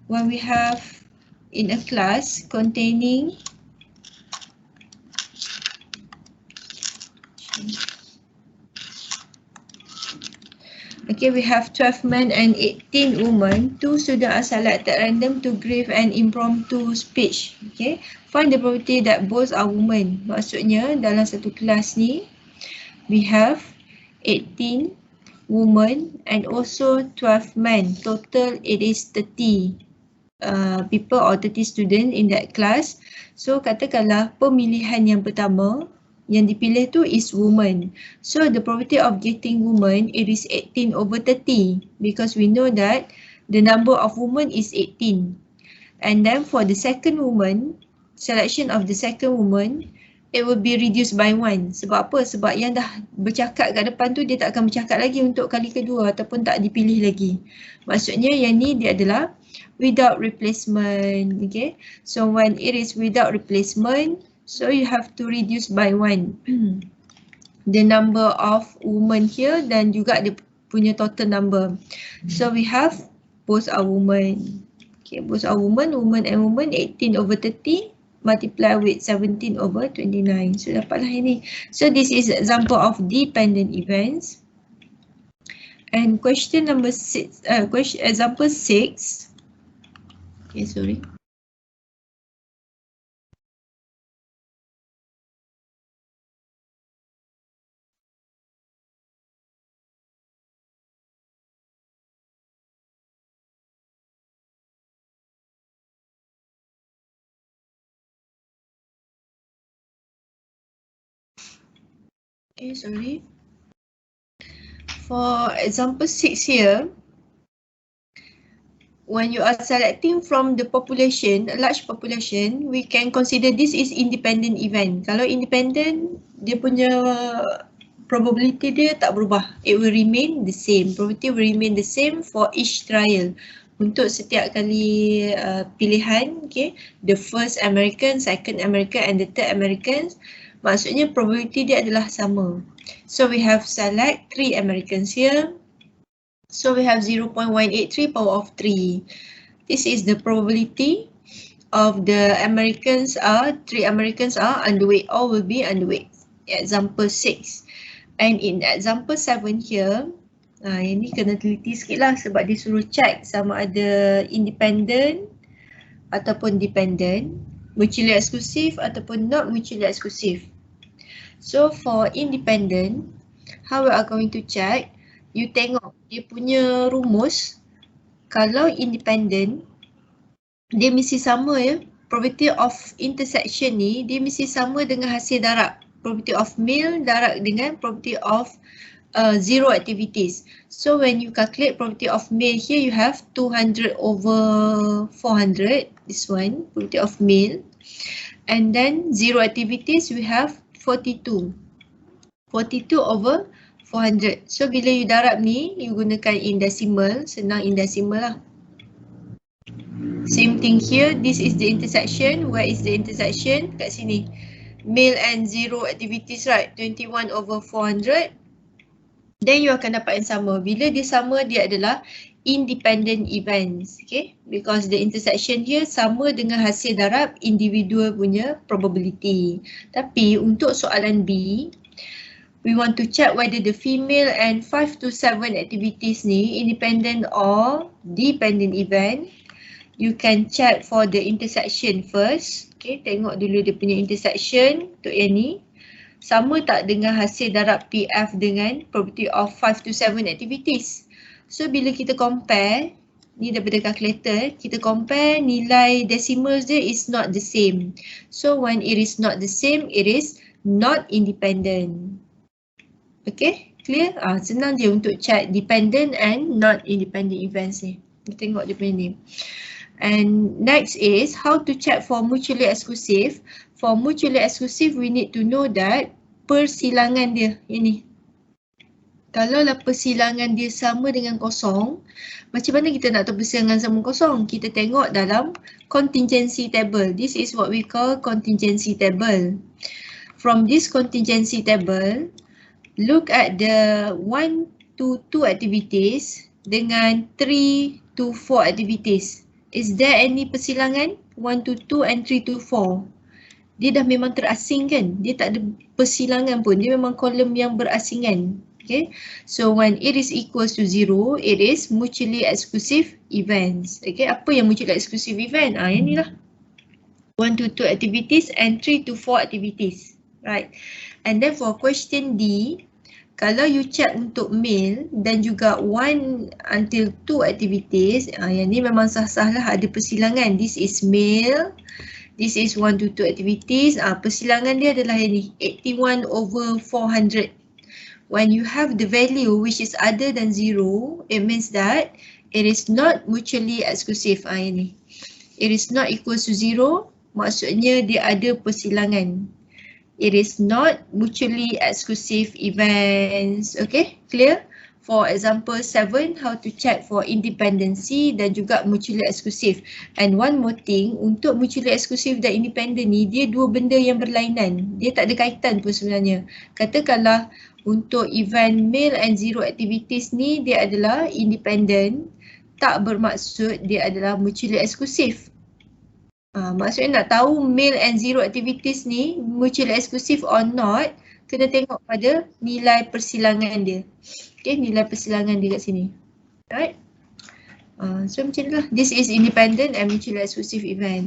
when we have in a class containing okay, we have 12 men and 18 women. 2 students are selected random to give an impromptu speech. Okay, find the probability that both are women. Maksudnya dalam satu kelas ni, we have 18 women and also 12 men. Total it is 30 people or 30 students in that class. So katakanlah pemilihan yang pertama yang dipilih tu is woman. So the probability of getting woman it is 18 over 30 because we know that the number of women is 18. And then for the second woman, selection of the second woman, it will be reduced by 1. Sebab apa? Sebab yang dah bercakap kat depan tu dia tak akan bercakap lagi untuk kali kedua ataupun tak dipilih lagi. Maksudnya yang ni dia adalah without replacement. Okay. So when it is without replacement, so you have to reduce by 1 the number of women here dan juga dia punya total number. So we have both are women. Okay, both are women, woman and woman, 18 over 30 multiply with 17 over 29. So dapatlah ini. So this is example of dependent events. And question number 6, example 6. Okay, sorry. Okay, sorry. For example 6 here, when you are selecting from the population, a large population, we can consider this is independent event. Kalau independent, dia punya probability dia tak berubah. It will remain the same. Probability will remain the same for each trial. Untuk setiap kali pilihan, okay, the first American, second American and the third American, maksudnya probability dia adalah sama. So we have select 3 Americans here. So we have 0.183 power of 3. This is the probability of the Americans are, 3 Americans are underweight, all will be underweight. Example 6. And in example 7 here, yang ni kena teliti sikit lah sebab dia suruh check sama ada independent ataupun dependent, mutually exclusive ataupun not mutually exclusive. So for independent, how we are going to check? You tengok dia punya rumus. Kalau independent, dia mesti sama ya. Probability of intersection ni, dia mesti sama dengan hasil darab. Probability of male darab dengan probability of zero activities. So when you calculate probability of male here, you have 200 over 400. This one, probability of male. And then zero activities, we have 42. 42 over 400. So bila you darab ni, you gunakan in decimal, senang in decimal lah. Same thing here, this is the intersection. Where is the intersection? Kat sini. Male and zero activities, right? 21 over 400. Then you akan dapat yang sama. Bila dia sama, dia adalah independent events. Okay? Because the intersection here sama dengan hasil darab individual punya probability. Tapi untuk soalan B, we want to check whether the female and 5 to 7 activities ni independent or dependent event. You can check for the intersection first. Okay, tengok dulu dia punya intersection untuk yang ni. Sama tak dengan hasil darab PF dengan probability of 5 to 7 activities. So bila kita compare, ni daripada calculator, kita compare nilai decimals dia is not the same. So when it is not the same, it is not independent. Okay, clear? Senang je untuk check dependent and not independent events ni. Kita tengok dia punya ni. And next is how to check for mutually exclusive. For mutually exclusive, we need to know that persilangan dia, ini. Kalau lah persilangan dia sama dengan kosong, macam mana kita nak tahu persilangan sama kosong? Kita tengok dalam contingency table. This is what we call contingency table. From this contingency table, look at the 1 to 2 activities dengan 3 to 4 activities. Is there any persilangan? 1 to 2 and 3 to 4. Dia dah memang terasing kan? Dia tak ada persilangan pun. Dia memang kolom yang berasingan. Okay. So when it is equals to 0, it is mutually exclusive events. Okay. Apa yang mutually exclusive event? Yang ni lah. 1 to 2 activities and 3 to 4 activities. Right. And then for question D, kalau you check untuk male dan juga 1 until 2 activities, yang ni memang sah-sah lah ada persilangan. This is male, this is 1 to 2 activities. Persilangan dia adalah yang ni, 81/400. When you have the value which is other than 0, it means that it is not mutually exclusive. Yang ni, it is not equal to 0, maksudnya dia ada persilangan. It is not mutually exclusive events. Okay, clear? For example 7, how to check for independency dan juga mutually exclusive. And one more thing, untuk mutually exclusive dan independent ni, dia dua benda yang berlainan. Dia tak ada kaitan pun sebenarnya. Katakanlah untuk event male and 0 activities ni, dia adalah independent, tak bermaksud dia adalah mutually exclusive. Maksudnya nak tahu male and 0 activities ni mutually exclusive or not, kena tengok pada nilai persilangan dia. Okay, nilai persilangan dia kat sini. Alright. So macam inilah. This is independent and mutually exclusive event.